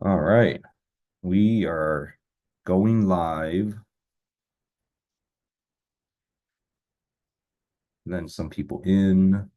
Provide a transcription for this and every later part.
All right, we are going live. Then some people in.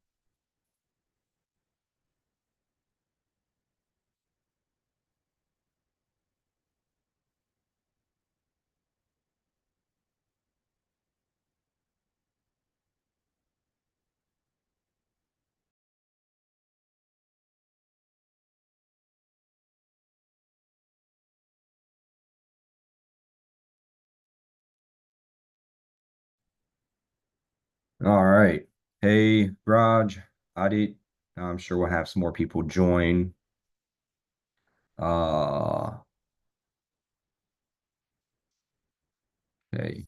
All right. Hey, Raj, Adit. I'm sure we'll have some more people join. Uh, okay.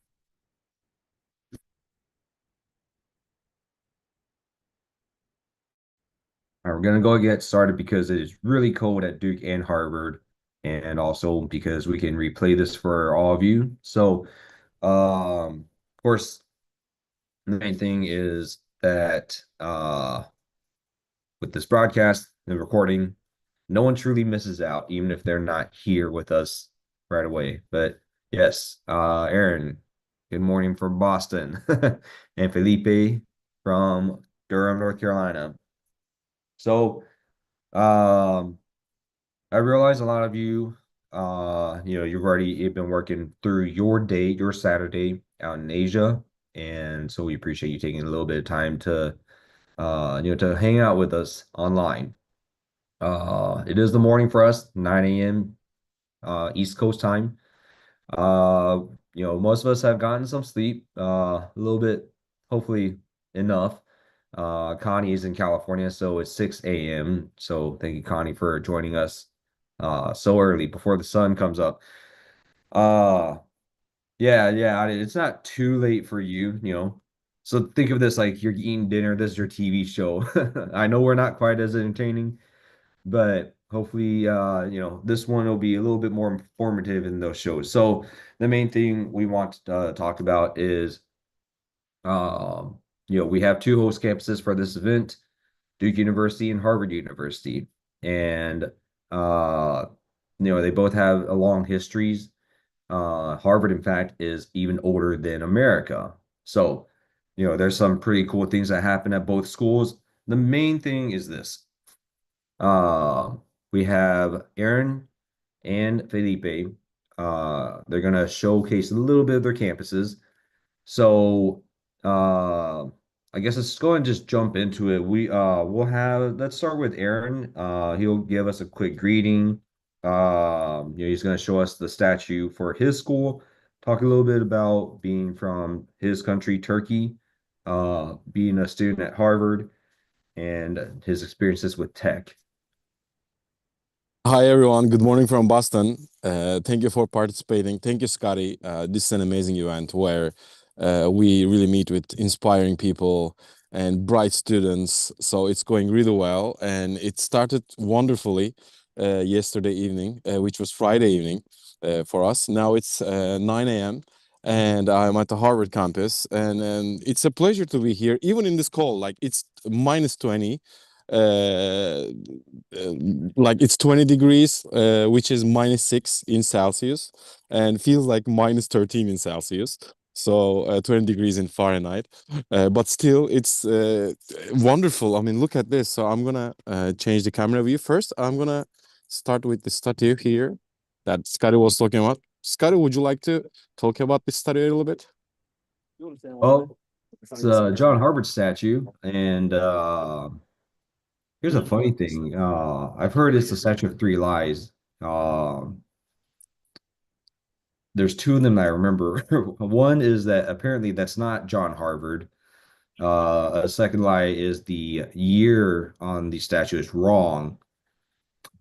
All right, we're gonna go get started because it is really cold at Duke and Harvard, and also because we can replay this for all of you. So, of course, the main thing is that with this broadcast and recording, no one truly misses out, even if they're not here with us right away. But yes, Aaron, good morning from Boston, and Felipe from Durham, North Carolina. So, um, I realize a lot of you, you've been working through your day, your Saturday out in Asia, and so we appreciate you taking a little bit of time to, to hang out with us online. It is the morning for us, 9 a.m. East Coast time. Uh, most of us have gotten some sleep, a little bit, hopefully enough. Connie is in California, so it's 6 a.m. So thank you, Connie, for joining us so early before the sun comes up. Uh, yeah, it's not too late for you. So think of this like you're eating dinner, this is your TV show. I know we're not quite as entertaining, but hopefully this one will be a little bit more informative in those shows. So the main thing we want to talk about is we have two host campuses for this event, Duke University and Harvard University, and uh they both have a long histories. Harvard, in fact, is even older than America. So there's some pretty cool things that happen at both schools. The main thing is this. Uh, we have Aaron and Felipe. They're gonna showcase a little bit of their campuses. So, I guess let's go and just jump into it. We'll have let's start with Aaron. He'll give us a quick greeting. He's gonna show us the statue for his school, talk a little bit about being from his country, Turkey, being a student at Harvard, and his experiences with tech. Hi everyone, good morning from Boston. Thank you for participating. Thank you, Scotty. This is an amazing event where we really meet with inspiring people and bright students. So it's going really well, and it started wonderfully yesterday evening, which was Friday evening for us. Now it's 9 a.m. and I'm at the Harvard campus, and it's a pleasure to be here, even in this call. Like it's minus 20. uh, like it's 20 degrees, which is -6 in Celsius, and feels like -13 in Celsius. So 20 degrees in Fahrenheit, but still it's wonderful. I mean, look at this. So I'm gonna change the camera view first. I'm gonna start with the statue here that Scotty was talking about. Scotty, would you like to talk about this statue a little bit? Well, it's John Harvard statue, and here's a funny thing. I've heard it's the statue of three lies. There's two of them that I remember. One is that apparently that's not John Harvard. A second lie is the year on the statue is wrong,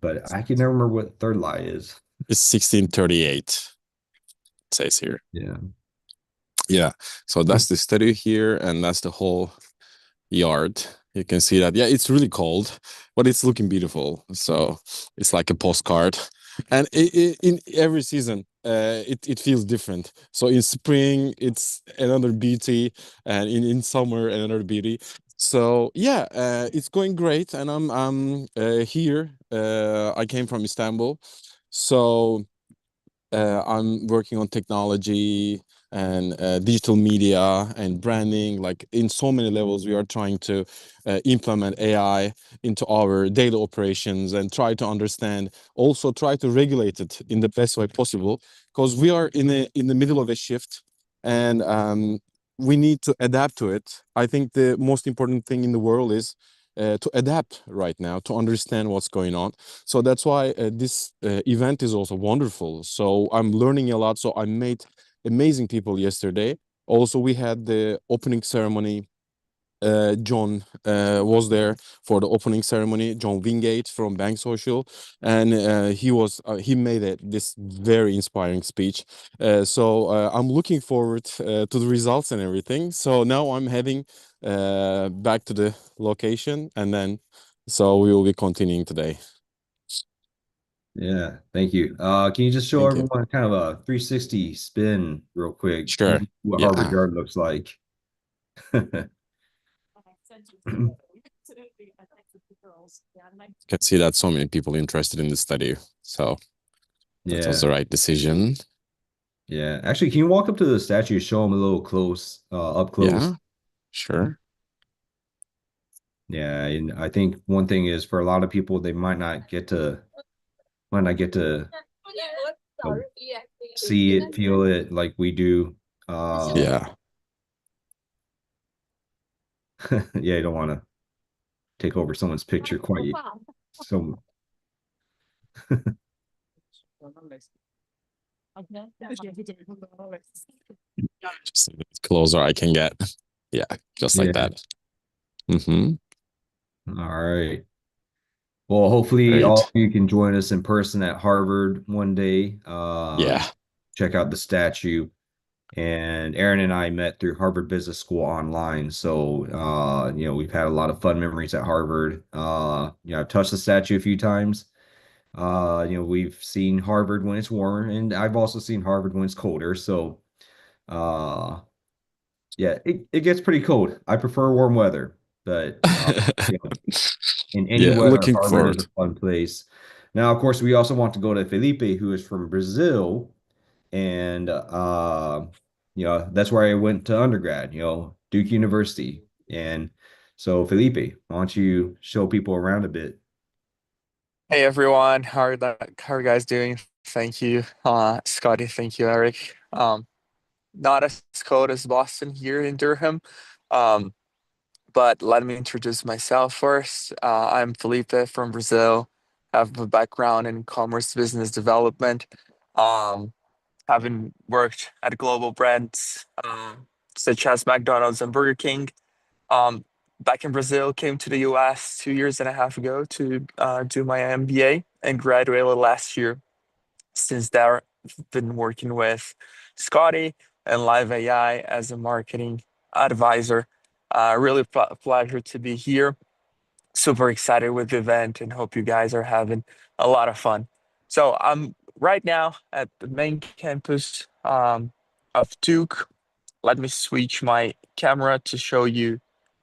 but I can never remember what the third lie is. It's 1638, it says here. Yeah. Yeah, so that's the statue here, and that's the whole yard. You can see that. Yeah, it's really cold, but it's looking beautiful. So it's like a postcard. And in every season, it feels different. So in spring, it's another beauty, and in summer, another beauty. So yeah, it's going great, and I'm here. I came from Istanbul, So I'm working on technology and digital media and branding. Like in so many levels, we are trying to implement AI into our daily operations and try to understand, also try to regulate it in the best way possible, because we are in the middle of a shift, and we need to adapt to it. I think the most important thing in the world is to adapt right now, to understand what's going on. So that's why this event is also wonderful. So I'm learning a lot. So I met amazing people yesterday. Also, we had the opening ceremony. John was there for the opening ceremony. John Wingate from Bank Social, and he made this very inspiring speech. So I'm looking forward to the results and everything. So now I'm heading back to the location, and then so we will be continuing today. Yeah, thank you. Can you just show Thank you. everyone kind of a 360 spin real quick? Sure. What Harvard Yeah. Yard looks like. Can see that so many people interested in the study. So that was Yeah, the right decision. yeah. Actually, can you walk up to the statue, show them a little close, up close? Yeah, sure. Yeah, and I think one thing is for a lot of people, they might not get to you know, see it, feel it like we do. Yeah. Yeah, you don't want to take over someone's picture quite yet. So Just a bit closer I can get. Yeah, just like yeah. that. Mm-hmm. All right. Well, hopefully all of Great. you can join us in person at Harvard one day. Yeah. Check out the statue. And Aaron and I met through Harvard Business School online. So, we've had a lot of fun memories at Harvard. I've touched the statue a few times. We've seen Harvard when it's warmer, and I've also seen Harvard when it's colder. So, uh, yeah, it gets pretty cold. I prefer warm weather, but in any Yeah, weather, looking Harvard is forward. a fun place. Now, of course, we also want to go to Felipe, who is from Brazil, and that's where I went to undergrad. Duke University, and so Felipe, why don't you show people around a bit? Hey everyone, how are you guys doing? Thank you, Scotty. Thank you, Eric. Not as cold as Boston here in Durham, um, but let me introduce myself first. I'm Felipe from Brazil. I have a background in commerce business development. Um, having worked at global brands such as McDonald's and Burger King. Um, Back in Brazil, came to the US 2 years and a half ago to do my MBA and graduated last year. Since there, I've been working with Scotty and Live AI as a marketing advisor. Really pleasure to be here. Super excited with the event and hope you guys are having a lot of fun. So I'm right now at the main campus of Duke. Let me switch my camera to show you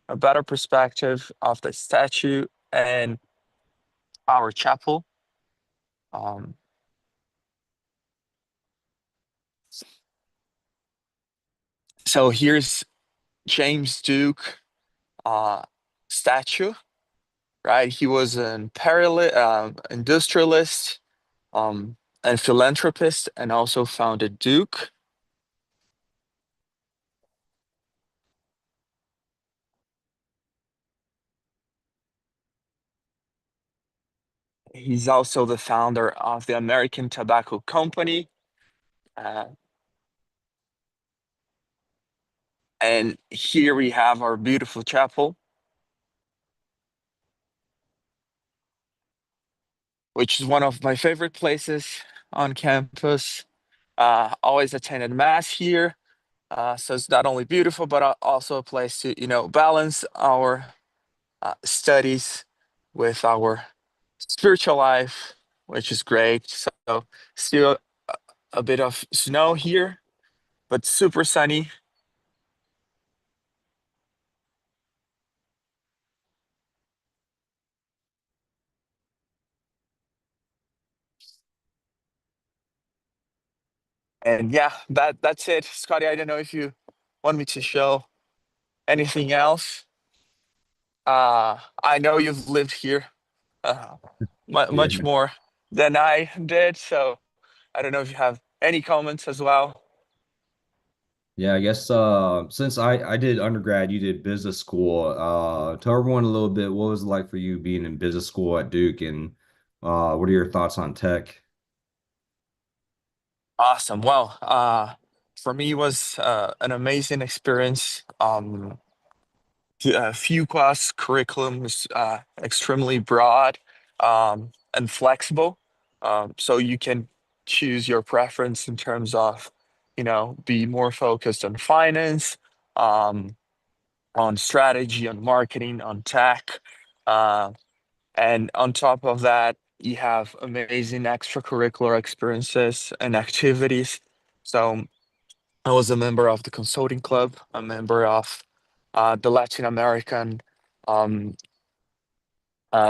a better perspective of the statue and our chapel. Um, so here's James Duke uh, statue, right? He was an industrialist and philanthropist, and also founded Duke. He's also the founder of the American Tobacco Company. Uh, and here we have our beautiful chapel, which is one of my favorite places on campus. Always attended mass here. So it's not only beautiful, but also a place to, balance our studies with our spiritual life, which is great. So still a bit of snow here, but super sunny. And yeah, that's it. Scotty, I don't know if you want me to show anything else. I know you've lived here uh, Yeah. much more than I did, so I don't know if you have any comments as well. Yeah, I guess since I did undergrad, you did business school. Tell everyone a little bit what was it like for you being in business school at Duke and what are your thoughts on tech? Awesome. Well, for me, it was an amazing experience. Few class curriculum is extremely broad and flexible, so you can choose your preference in terms of, be more focused on finance, um, on strategy, on marketing, on tech, uh, and on top of that, you have amazing extracurricular experiences and activities. So I was a member of the consulting club, a member of the Latin American um,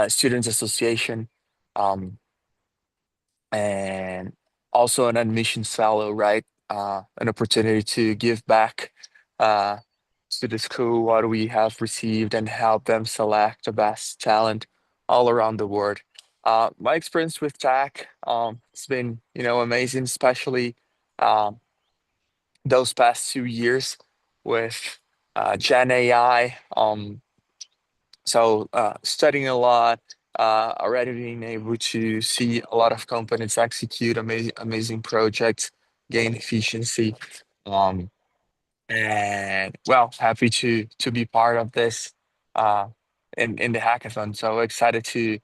Students Association, um, and also an admissions fellow, right? An opportunity to give back uh, to the school what we have received and help them select the best talent all around the world. My experience with tech, it's been, amazing, especially um, those past 2 years with Gen AI. So studying a lot, already being able to see a lot of companies execute amazing projects, gain efficiency, um, and well, happy to be part of this uh, in the hackathon. So excited to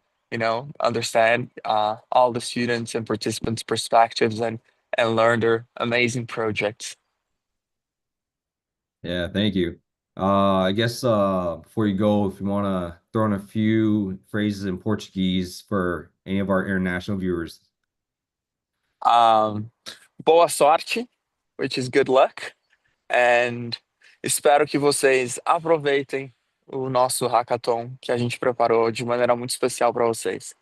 understand all the students and participants' perspectives and learn their amazing projects. Yeah, thank you. I guess before you go, if you want to throw in a few phrases in Portuguese for any of our international viewers. Um, Boa sorte, which is good luck. And espero que vocês aproveitem o nosso hackathon que a gente preparou de maneira muito especial para vocês.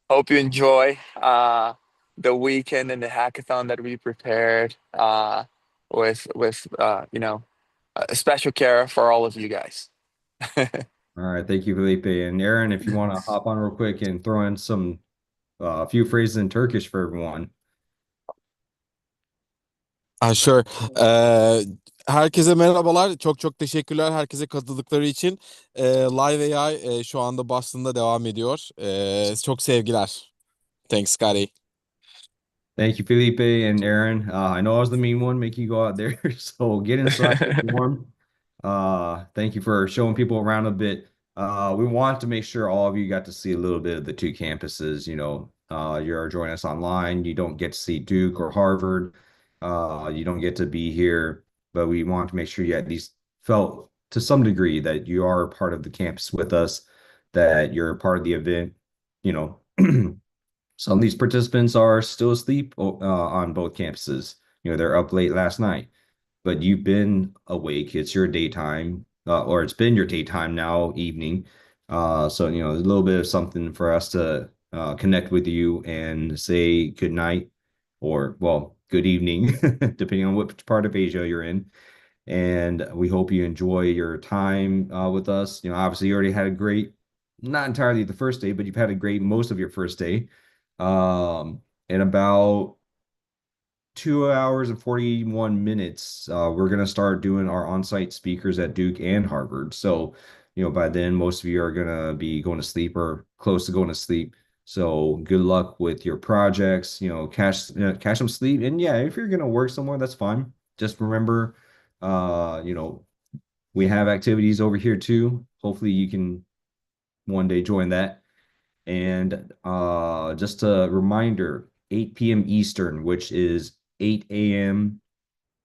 Hope you enjoy the weekend and the hackathon that we prepared with a special care for all of you guys. All right, thank you, Felipe. And Aaron, if you want to hop on real quick and throw in some a few phrases in Turkish for everyone. Sure. Ee, Herkese merhabalar. Çok çok teşekkürler herkese katıldıkları için. Live AI şu anda Boston'da devam ediyor. Çok sevgiler. Thanks, Scotty. Thank you, Felipe and Aaron. I know I was the mean one making you go out there, so get inside, get warm. Thank you for showing people around a bit. We want to make sure all of you got to see a little bit of the two campuses. You're joining us online. You don't get to see Duke or Harvard. You don't get to be here, but we want to make sure you at least felt to some degree that you are a part of the campus with us, that you're a part of the event. You know, some of these participants are still asleep on both campuses. They're up late last night, but you've been awake. It's your daytime, or it's been your daytime now, evening. So, a little bit of something for us to connect with you and say good night or, well, good evening, depending on which part of Asia you're in. And we hope you enjoy your time with us. Obviously, you already had a great, not entirely the first day, but you've had a great most of your first day. In about 2 hours and 41 minutes, we're going to start doing our on-site speakers at Duke and Harvard. So, by then, most of you are going to be going to sleep or close to going to sleep. So good luck with your projects, catch some sleep. And yeah, if you're going to work somewhere, that's fine. Just remember, uh, you know, we have activities over here too. Hopefully you can one day join that. And just a reminder, 8 p.m. Eastern, which is 8 a.m.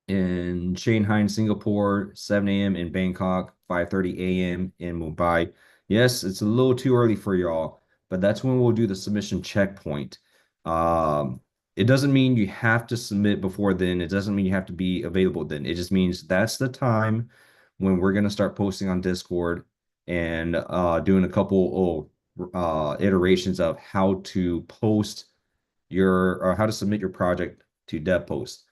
in Shanghai and Singapore, 7 a.m. in Bangkok, 5:30 a.m. in Mumbai. Yes, it's a little too early for y'all, but that's when we'll do the submission checkpoint. Um, it doesn't mean you have to submit before then. It doesn't mean you have to be available then. It just means that's the time when we're going to start posting on Discord and doing a couple iterations of how to post your or how to submit your project to DevPost.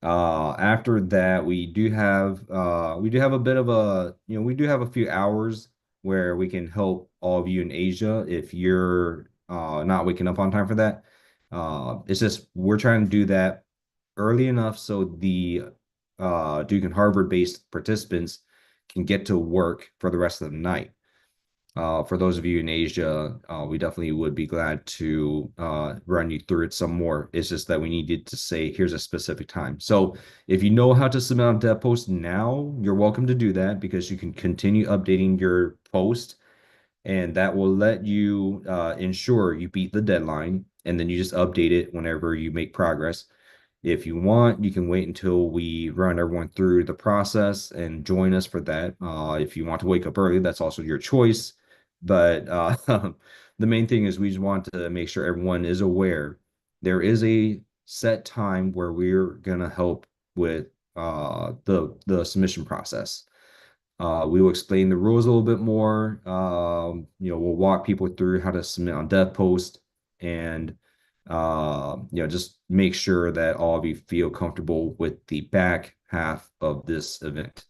After that, we do have a bit of a, we do have a few hours where we can help all of you in Asia if you're not waking up on time for that. It's just we're trying to do that early enough so the Duke and Harvard based participants can get to work for the rest of the night. For those of you in Asia, we definitely would be glad to run you through it some more. It's just that we needed to say, here's a specific time. So if you know how to submit on dev post now, you're welcome to do that because you can continue updating your post and that will let you ensure you beat the deadline. And then you just update it whenever you make progress. If you want, you can wait until we run everyone through the process and join us for that. If you want to wake up early, that's also your choice. But the main thing is we just want to make sure everyone is aware there is a set time where we're gonna help with the submission process. We will explain the rules a little bit more. We'll walk people through how to submit on DevPost and just make sure that all of you feel comfortable with the back half of this event.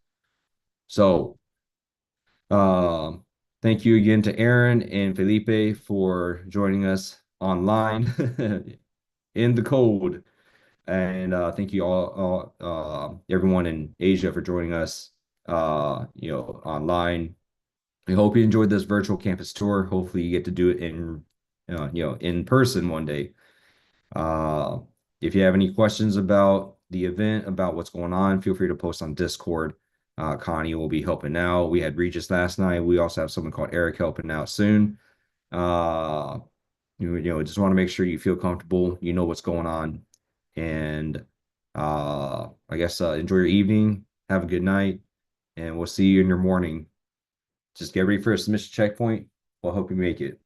So, um, thank you again to Aaron and Felipe for joining us online in the cold. And thank you everyone in Asia for joining us, online. We hope you enjoyed this virtual campus tour. Hopefully you get to do it in person one day. Uh, if you have any questions about the event, about what's going on, feel free to post on Discord. Connie will be helping out. We had Regis last night. We also have someone called Eric helping out soon. Uh, just want to make sure you feel comfortable, you know what's going on. And I guess enjoy your evening, have a good night, and we'll see you in your morning. Just get ready for a submission checkpoint. We'll help you make it.